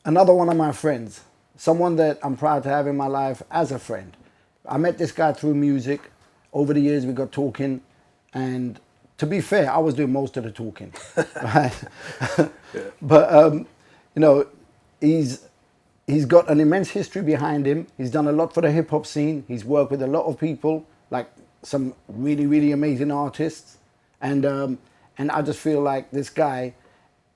another one of my friends, someone that I'm proud to have in my life as a friend. I met this guy through music. Over the years, we got talking, and to be fair, I was doing most of the talking, right? Yeah. But you know, he's he's got an immense history behind him. He's done a lot for the hip hop scene. He's worked with a lot of people, like some really really amazing artists, and I just feel like this guy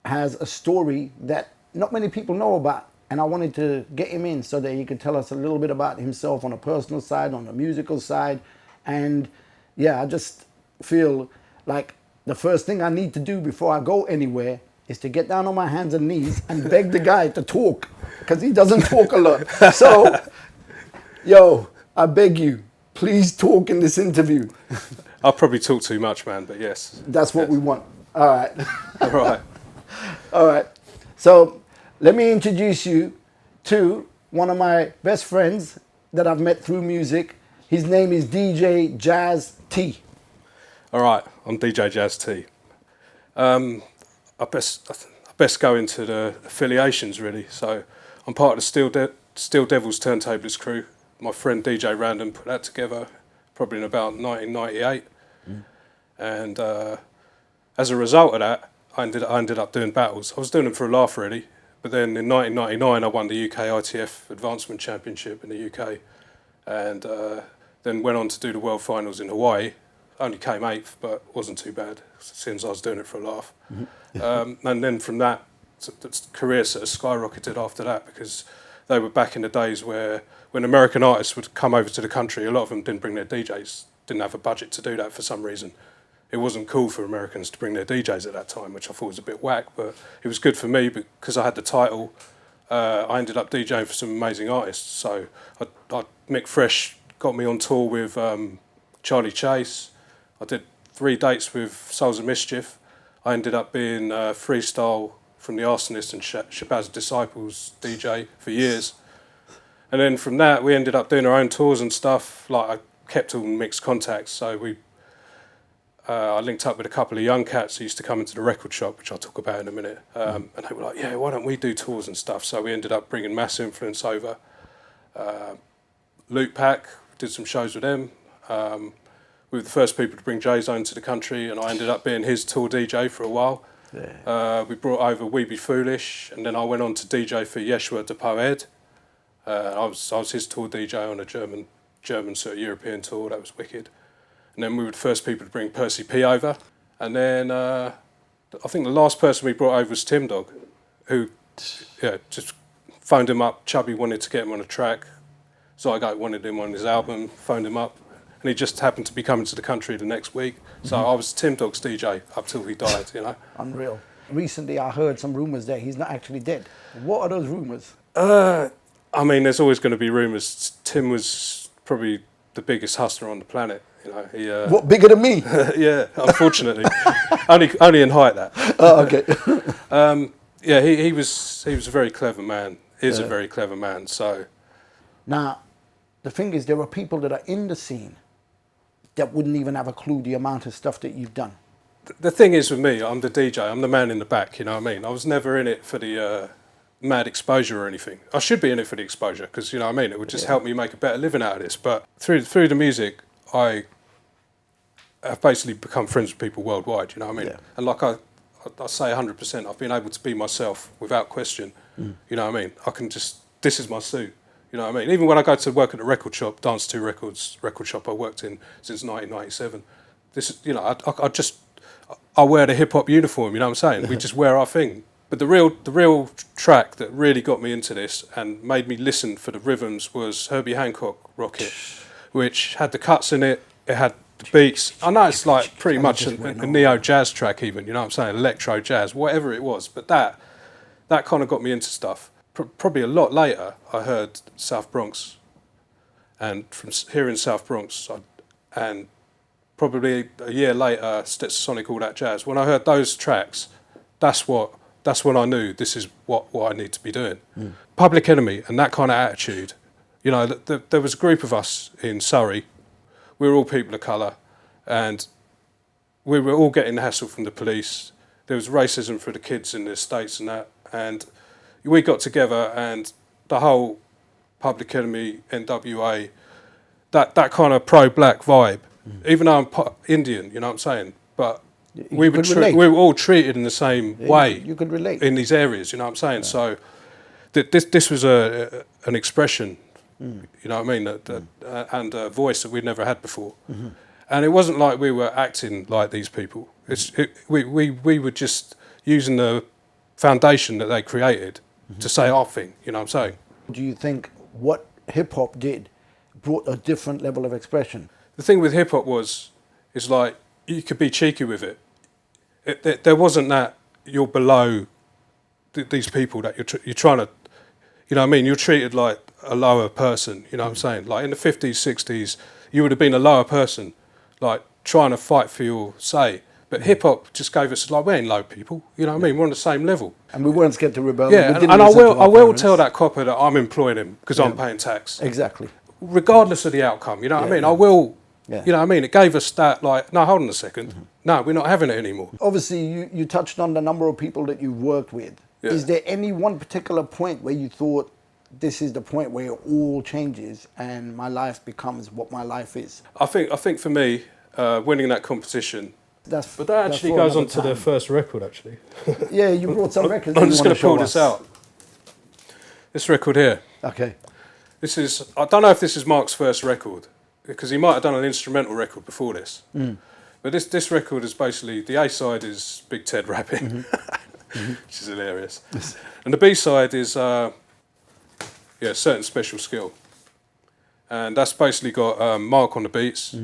has a story that not many people know about. And I wanted to get him in so that he could tell us a little bit about himself on a personal side, on a musical side. And yeah, I just feel like the first thing I need to do before I go anywhere is to get down on my hands and knees and beg the guy to talk, because he doesn't talk a lot. So, yo, I beg you, please talk in this interview. I'll probably talk too much, man, but yes. That's what Yes. we want. All right. All right. All right. So let me introduce you to one of my best friends that I've met through music. His name is djjazzt. All right. I'm djjazzt T. I best go into the affiliations, really. So I'm part of the Steel Devils Turntablist crew. My friend DJ Random put that together probably in about 1998. And as a result of that, I ended up doing battles. I was doing them for a laugh, really. But then in 1999, I won the UK ITF Advancement Championship in the UK. And then went on to do the World Finals in Hawaii. Only came eighth, but wasn't too bad since I was doing it for a laugh. And then from that, the career sort of skyrocketed after that, because they were back in the days where when American artists would come over to the country, a lot of them didn't bring their DJs, didn't have a budget to do that for some reason. It wasn't cool for Americans to bring their DJs at that time, which I thought was a bit whack, but it was good for me because I had the title. I ended up DJing for some amazing artists. So Mick Fresh got me on tour with Charlie Chase. I did 3 dates with Souls of Mischief. I ended up being freestyle from the Arsonist and Shabazz Disciples DJ for years. And then from that, we ended up doing our own tours and stuff. Like, I kept all mixed contacts, so I linked up with a couple of young cats who used to come into the record shop, which I'll talk about in a minute. And they were like, yeah, why don't we do tours and stuff? So we ended up bringing Mass Influence over. Loot Pack, did some shows with them. We were the first people to bring J-Zone to the country, and I ended up being his tour DJ for a while. Yeah. We brought over We Be Foolish, and then I went on to DJ for Yeshua de Poed. I was his tour DJ on a German sort of European tour. That was wicked. And then we were the first people to bring Percy P over. And then I think the last person we brought over was Tim Dog, who just phoned him up. Chubby wanted to get him on a track. Zygote wanted him on his album, phoned him up. And he just happened to be coming to the country the next week. So I was Tim Dog's DJ up till he died, you know. Unreal. Recently, I heard some rumors that he's not actually dead. What are those rumors? I mean, there's always going to be rumours. Tim was probably the biggest hustler on the planet. You know, he, What, bigger than me? yeah, unfortunately, only in height that. Oh, okay. Yeah, he was a very clever man. Is a very clever man. So Now, the thing is, there are people that are in the scene that wouldn't even have a clue the amount of stuff that you've done. the thing is with me, I'm the DJ. I'm the man in the back. You know what I mean? I was never in it for the mad exposure or anything. I should be in it for the exposure because, you know what I mean, it would just help me make a better living out of this. But through the music, I have basically become friends with people worldwide. You know what I mean? Yeah. And like I say 100%, I've been able to be myself without question. You know what I mean? I can just, this is my suit. You know what I mean? Even when I go to work at the record shop, Dance 2 Records record shop I worked in since 1997. This is, you know, I wear the hip hop uniform. You know what I'm saying? We just wear our thing. But the real track that really got me into this and made me listen for the rhythms was Herbie Hancock Rocket, which had the cuts in it. It had the beats. I know it's like pretty much a neo jazz track, even. You know what I'm saying? Electro jazz, whatever it was. But that kind of got me into stuff. Probably a lot later, I heard South Bronx, and from here in South Bronx, and probably a year later, Stetsasonic, All That Jazz. When I heard those tracks, that's when I knew this is what I need to be doing. Public Enemy and that kind of attitude. You know, there was a group of us in Surrey. We were all people of colour, and we were all getting the hassle from the police. There was racism for the kids in the States and that, and we got together and the whole Public Enemy, NWA, that kind of pro-black vibe. Even though I'm Indian, you know what I'm saying, but we were all treated in the same way. You could relate in these areas, you know what I'm saying. So this was an expression, you know what I mean, and a voice that we'd never had before. And it wasn't like we were acting like these people. We were just using the foundation that they created to say our thing, you know what I'm saying. Do you think what hip hop did brought a different level of expression? The thing with hip hop is like you could be cheeky with it. There wasn't that you're below these people that you're trying to, you know what I mean. You're treated like a lower person. You know what I'm saying. Like in the 50s, 60s, you would have been a lower person, like trying to fight for your say. But hip hop just gave us like we ain't low people. You know what I mean. We're on the same level. And we weren't scared to rebel. Yeah, and I will tell that copper that I'm employing him because I'm paying tax. Exactly. Regardless of the outcome, you know what I mean. I will. Yeah. You know what I mean? It gave us that, like, no, hold on a second. No, we're not having it anymore. Obviously, you touched on the number of people that you've worked with. Yeah. Is there any one particular point where you thought, this is the point where it all changes and my life becomes what my life is? I think for me, winning that competition, but that actually goes on to the first record, actually. Yeah, you brought some records. I'm just going to pull this out. This record here. Okay. This is, I don't know if this is Mark's first record, because he might have done an instrumental record before this. But this record is basically, the A side is Big Ted rapping, which is hilarious. And the B side is, Certain Special Skill. And that's basically got Mark on the beats,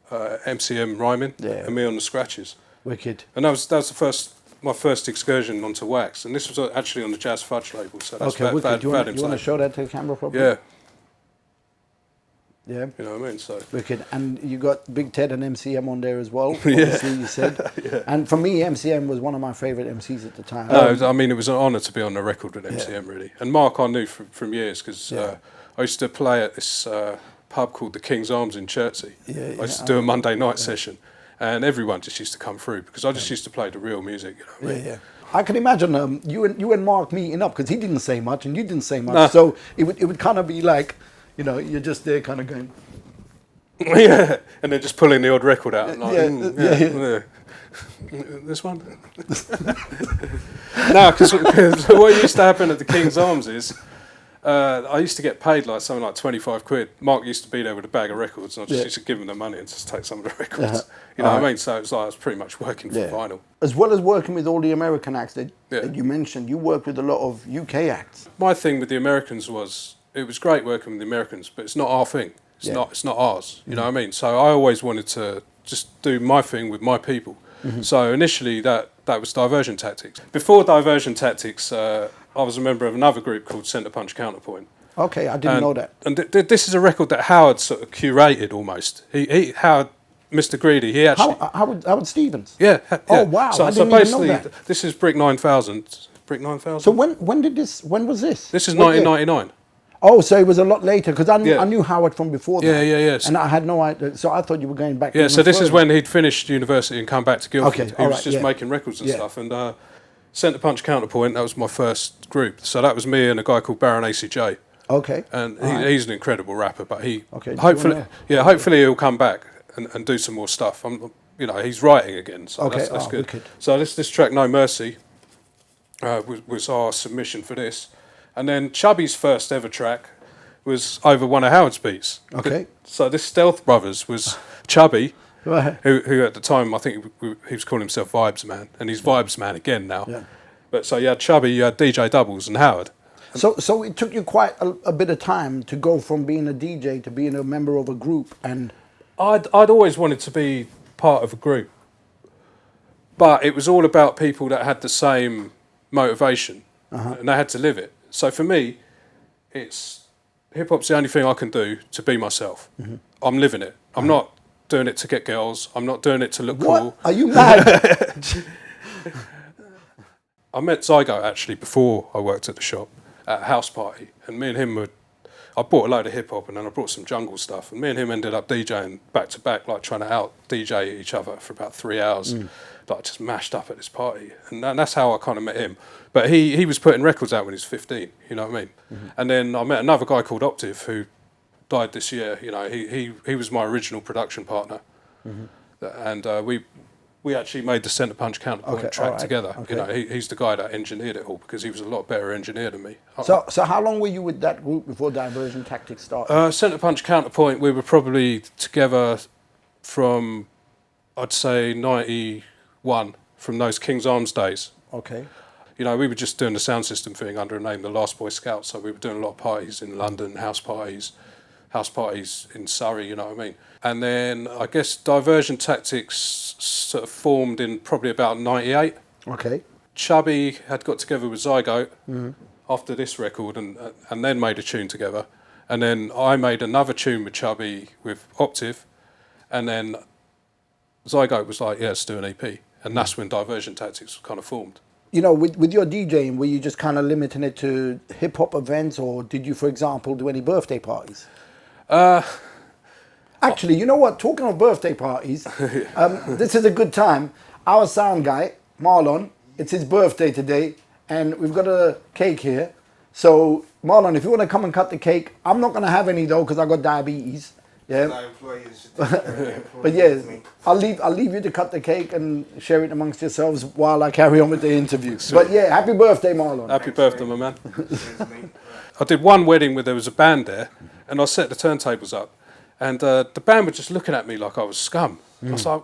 MCM rhyming, and me on the scratches. Wicked. And that was my first excursion onto wax. And this was actually on the Jazz Fudge label, so that's wicked. Do you want to show that to the camera properly? Yeah. Yeah. You know what I mean? So wicked. And you got Big Ted and MCM on there as well, obviously, you said. And for me, MCM was one of my favourite MCs at the time. No, I mean, it was an honour to be on the record with MCM, really. And Mark I knew from years, because I used to play at this pub called the King's Arms in Chertsey. I used to do a Monday night session, and everyone just used to come through, because I just used to play the real music, you know what I mean? I can imagine you and Mark meeting up, because he didn't say much and you didn't say much. So it would kind of be like, you know, you're just there kind of going... Yeah, and then just pulling the odd record out. Like, This one? No, because what used to happen at the King's Arms is I used to get paid like something like 25 quid. Mark used to be there with a bag of records, and I just used to give him the money and just take some of the records. You know what I mean? So it's like I was pretty much working for vinyl. As well as working with all the American acts that you mentioned, you worked with a lot of UK acts. My thing with the Americans was, it was great working with the Americans, but it's not our thing. It's not ours. You know what I mean? So I always wanted to just do my thing with my people. So initially that was Diversion Tactics. Before Diversion Tactics, I was a member of another group called Centre Punch Counterpoint. Okay, I didn't know that. And this is a record that Howard sort of curated almost. Howard, Mr. Greedy, he actually... Howard Stevens? Yeah. Oh, wow, I didn't even know that. This is Brick 9000. Brick 9000. So when was this? This is 1999. Oh, so it was a lot later, because I knew Howard from before that. Yeah. And I had no idea, so I thought you were going back. Yeah, so this is when he'd finished university and come back to Guildford. Okay, he was just making records and stuff. And Centre Punch Counterpoint, that was my first group. So that was me and a guy called Baron ACJ. Okay. And he's an incredible rapper, but hopefully he'll come back and do some more stuff. He's writing again, so that's good. Wicked. So this track, No Mercy, was our submission for this. And then Chubby's first ever track was over one of Howard's beats. Okay. So this Stealth Brothers was Chubby, right. who at the time, I think he was calling himself Vibes Man, and he's Vibes Man again now. Yeah. But so you had Chubby, you had DJ Doubles and Howard. So it took you quite a bit of time to go from being a DJ to being a member of a group. And I'd always wanted to be part of a group, but it was all about people that had the same motivation, and they had to live it. So for me, it's hip-hop's the only thing I can do to be myself. I'm living it. I'm not doing it to get girls. I'm not doing it to look cool. Are you mad? I met Zygo actually before I worked at the shop at a house party, and me and him I bought a load of hip-hop and then I brought some jungle stuff, and me and him ended up DJing back to back, like trying to out DJ each other for about 3 hours. like just mashed up at this party, and that's how I kind of met him. But he was putting records out when he was 15, you know what I mean? And then I met another guy called Optiv who died this year. You know, he was my original production partner, and we actually made the Centre Punch Counterpoint track together. You know, he's the guy that engineered it all because he was a lot better engineer than me. So how long were you with that group before Diversion Tactics started? Centre Punch Counterpoint, we were probably together from, I'd say, 91, from those King's Arms days. Okay. You know, we were just doing the sound system thing under a name, the Last Boy Scouts. So we were doing a lot of parties in London, house parties in Surrey, you know what I mean? And then I guess Diversion Tactics sort of formed in probably about 98. Okay. Chubby had got together with Zygote after this record and then made a tune together. And then I made another tune with Chubby with Optiv. And then Zygote was like, yeah, let's do an EP. And that's when Diversion Tactics kind of formed. You know, with your DJing, were you just kind of limiting it to hip-hop events, or did you, for example, do any birthday parties? Actually, you know what? Talking of birthday parties, this is a good time. Our sound guy, Marlon, it's his birthday today, and we've got a cake here. So, Marlon, if you want to come and cut the cake, I'm not going to have any, though, because I got diabetes. Yeah. But yeah, I'll leave you to cut the cake and share it amongst yourselves while I carry on with the interview. But yeah, happy birthday, Marlon. Happy birthday, my man. I did one wedding where there was a band there, and I set the turntables up, and the band were just looking at me like I was scum. I was like,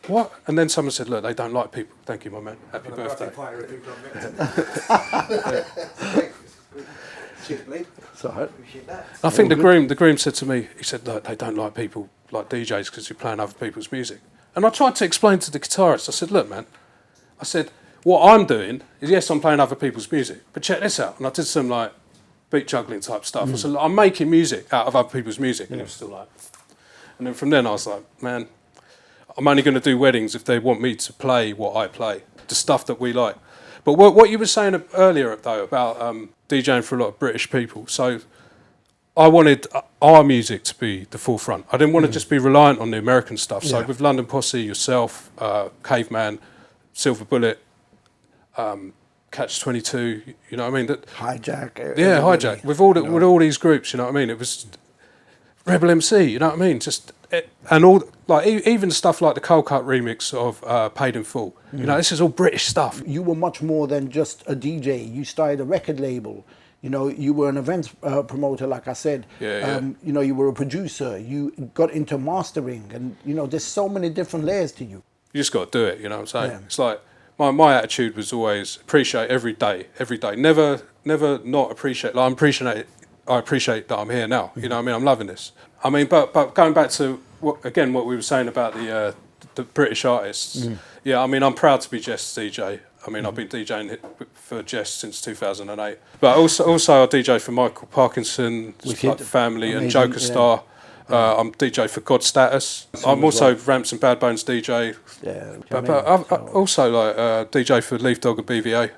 what? And then someone said, look, they don't like people. Thank you, my man. Happy birthday. I think the groom said to me, he said, look, they don't like people like DJs because you're playing other people's music. And I tried to explain to the guitarist, I said, look, man, I said, what I'm doing is, yes, I'm playing other people's music, but check this out. And I did some like beat juggling type stuff. I said, I'm making music out of other people's music. And it was still like, and then from then I was like, man, I'm only going to do weddings if they want me to play what I play, the stuff that we like. But what you were saying earlier, though, about DJing for a lot of British people, so I wanted our music to be the forefront. I didn't want to just be reliant on the American stuff. So with London Posse, yourself, Caveman, Silver Bullet, Catch 22, you know what I mean? Hijack. Yeah, Hijack. With all these groups, you know what I mean? It was Rebel MC, you know what I mean? And all, like, even stuff like the Cold Cut remix of Paid in Full. You know, this is all British stuff. You were much more than just a DJ. You started a record label. You know, you were an events promoter, like I said. You know, you were a producer. You got into mastering. And, you know, there's so many different layers to you. You just got to do it, you know what I'm saying? Yeah. It's like, my attitude was always appreciate every day. Never not appreciate. Like, I appreciate that I'm here now. You know what I mean? I'm loving this. I mean, but going back to what we were saying about the British artists. Yeah, I mean, I'm proud to be Jess DJ. I mean, I've been DJing for Jess since 2008. But also I DJ for Michael Parkinson, Family, and Joker Star. I'm DJ for God Status. I'm also Ramps and Bad Bones DJ. Yeah. But I'm also like DJ for Leaf Dog and BVA.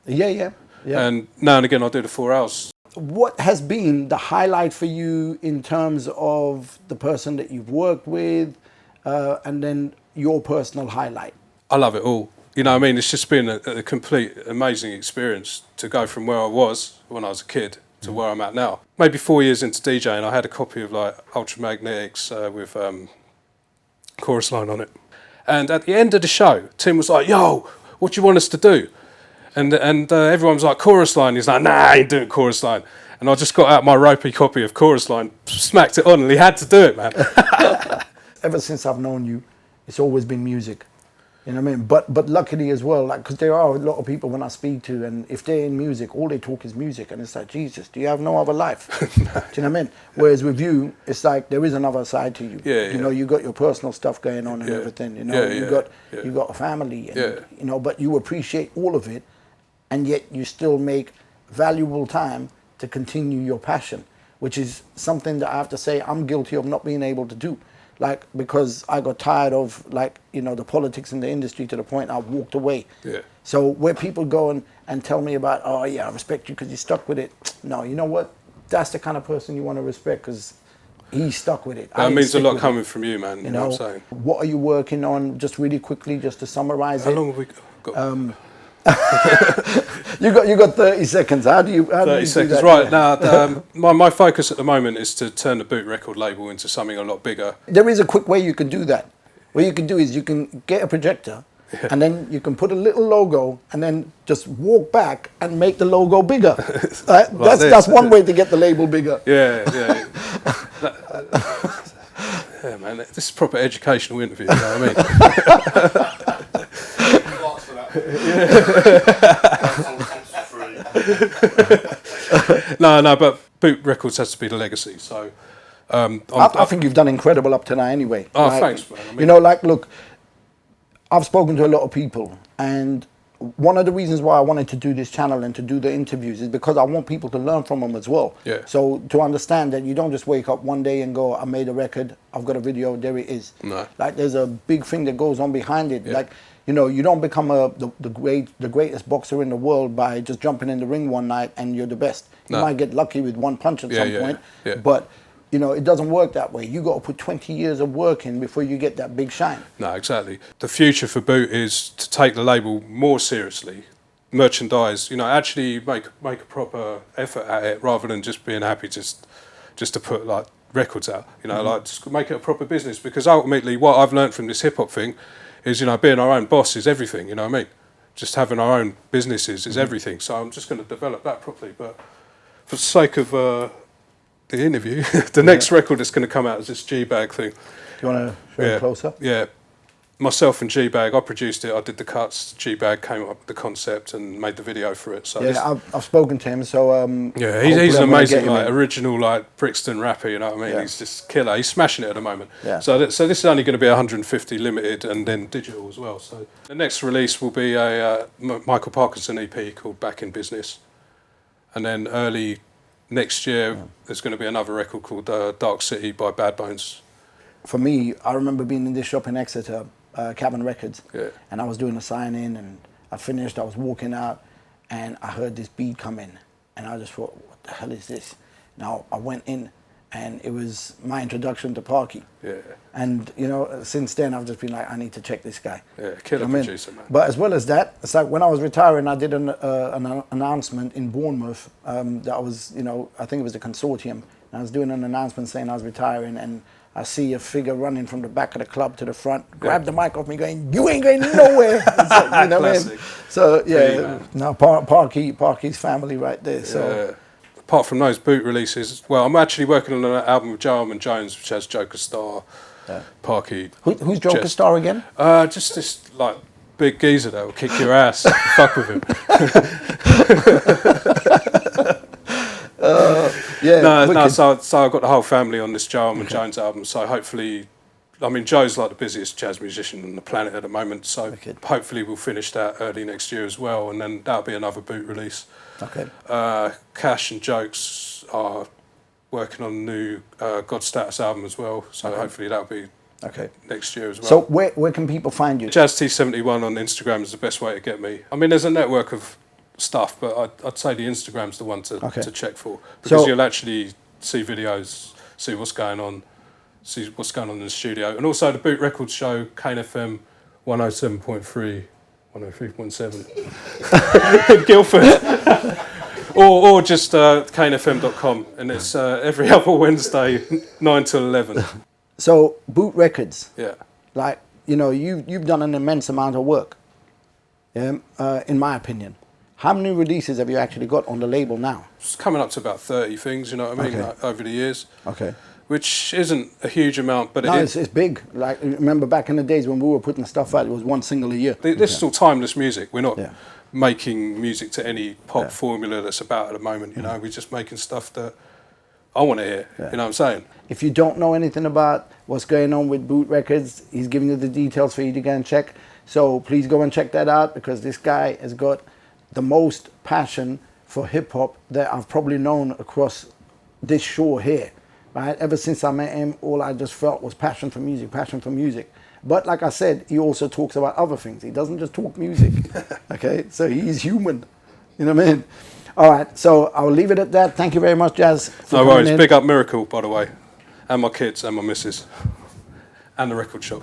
Yeah. And now and again I do the 4 hours. What has been the highlight for you in terms of the person that you've worked with, and then your personal highlight? I love it all. You know what I mean? It's just been a complete amazing experience to go from where I was when I was a kid to where I'm at now. Maybe 4 years into DJing, I had a copy of like Ultramagnetics with chorus line on it. And at the end of the show, Tim was like, yo, what do you want us to do? And everyone was like, chorus line. He's like, nah, I ain't doing chorus line. And I just got out my ropey copy of chorus line, smacked it on, and he had to do it, man. Ever since I've known you, it's always been music. You know what I mean? But luckily as well, like, because there are a lot of people when I speak to, and if they're in music, all they talk is music, and it's like, Jesus, do you have no other life? Do you know what I mean? Whereas with you, it's like there is another side to you. You know, you got your personal stuff going on and everything. You know, you got a family, and, you know, but you appreciate all of it, and yet you still make valuable time to continue your passion, which is something that I have to say I'm guilty of not being able to do. Like, because I got tired of, like, you know, the politics in the industry to the point I walked away. So where people go and tell me about, oh yeah, I respect you because you stuck with it. No, you know what? That's the kind of person you want to respect, because He stuck with it. That means a stick lot with coming from you, man. You know what I'm saying? What are you working on? Just really quickly, just to summarize How it. long have we got? You got 30 seconds. How do you? 30 seconds. Right now, my focus at the moment is to turn the Boot record label into something a lot bigger. There is a quick way you can do that. What you can do is you can get a projector, and then you can put a little logo, and then just walk back and make the logo bigger. That's one way to get the label bigger. Yeah. Yeah, man. This is a proper educational interview. You know what I mean? No, but Boot Records has to be the legacy. So I think you've done incredible up to now anyway. Oh, thanks, man. I mean, you know, look, I've spoken to a lot of people, and one of the reasons why I wanted to do this channel and to do the interviews is because I want people to learn from them as well. Yeah. So to understand that you don't just wake up one day and go, I made a record, I've got a video, there it is. No. Like there's a big thing that goes on behind it. Yeah. Like, you know, you don't become the greatest boxer in the world by just jumping in the ring one night and you're the best. You might get lucky with one punch at some point, but you know, it doesn't work that way. You got to put 20 years of work in before you get that big shine. No, exactly. The future for Boot is to take the label more seriously, merchandise. You know, actually make a proper effort at it rather than just being happy just to put like records out. You know, like just make it a proper business. Because ultimately, what I've learned from this hip hop thing is, you know, being our own boss is everything. You know what I mean? Just having our own businesses is everything. So I'm just going to develop that properly. But for the sake of the interview, the next record that's going to come out is this G-Bag thing. Do you want to show it closer? Yeah. Myself and G-Bag, I produced it, I did the cuts, G-Bag came up with the concept and made the video for it. So yeah, I've spoken to him, so... yeah, he's an amazing, original, Brixton rapper, you know what I mean? Yeah. He's just killer, he's smashing it at the moment. Yeah. So this is only going to be 150 limited and then digital as well. So the next release will be a Michael Parkinson EP called Back in Business. And then early next year, there's going to be another record called Dark City by Bad Bones. For me, I remember being in this shop in Exeter, Cabin Records, and I was doing a sign-in, and I finished, I was walking out, and I heard this beat come in, and I just thought, what the hell is this? Now, I went in, and it was my introduction to Parky. Yeah. And, you know, since then, I've just been like, I need to check this guy. Yeah, killer producer, man. But as well as that, it's like when I was retiring, I did an announcement in Bournemouth that was, you know, I think it was a consortium. And I was doing an announcement saying I was retiring, and I see a figure running from the back of the club to the front, grab the mic off me going, you ain't going nowhere. Like, you know what I mean? So, yeah, now Parky's family right there. So. Apart from those Boot releases, well, I'm actually working on an album with Joe and Jones, which has Joker Star, Parky. Who's Joker Star again? Just this big geezer that will kick your ass. Fuck with him. So I've got the whole family on this Joe and Jones album. So hopefully, I mean, Joe's like the busiest jazz musician on the planet at the moment. So hopefully we'll finish that early next year as well, and then that'll be another Boot release. Okay. Cash and Jokes are working on a new God Status album as well, so hopefully that'll be next year as well. So where can people find you? JazzT71 on Instagram is the best way to get me. I mean, there's a network of stuff, but I'd say the Instagram's the one to check for, because you'll actually see videos, see what's going on in the studio, and also the Boot Records show, Kane FM 107.3. 103.7 in Guildford. or just kanefm.com, and it's every other Wednesday 9 till 11. So Boot Records, like, you know, you've done an immense amount of work, in my opinion. How many releases have you actually got on the label now? It's coming up to about 30 things, you know what I mean, over the years. Okay. Which isn't a huge amount, but it's big. Like, remember back in the days when we were putting stuff out, it was one single a year. This is all timeless music. We're not making music to any pop formula that's about at the moment, you know. We're just making stuff that I want to hear, you know what I'm saying? If you don't know anything about what's going on with Boot Records, he's giving you the details for you to go and check. So please go and check that out, because this guy has got the most passion for hip-hop that I've probably known across this shore here. Right? Ever since I met him, all I just felt was passion for music. But like I said, he also talks about other things. He doesn't just talk music, okay? So he's human, you know what I mean? All right, so I'll leave it at that. Thank you very much, Jazz. No worries. Big up Miracle, by the way. and my kids and my missus and the record shop.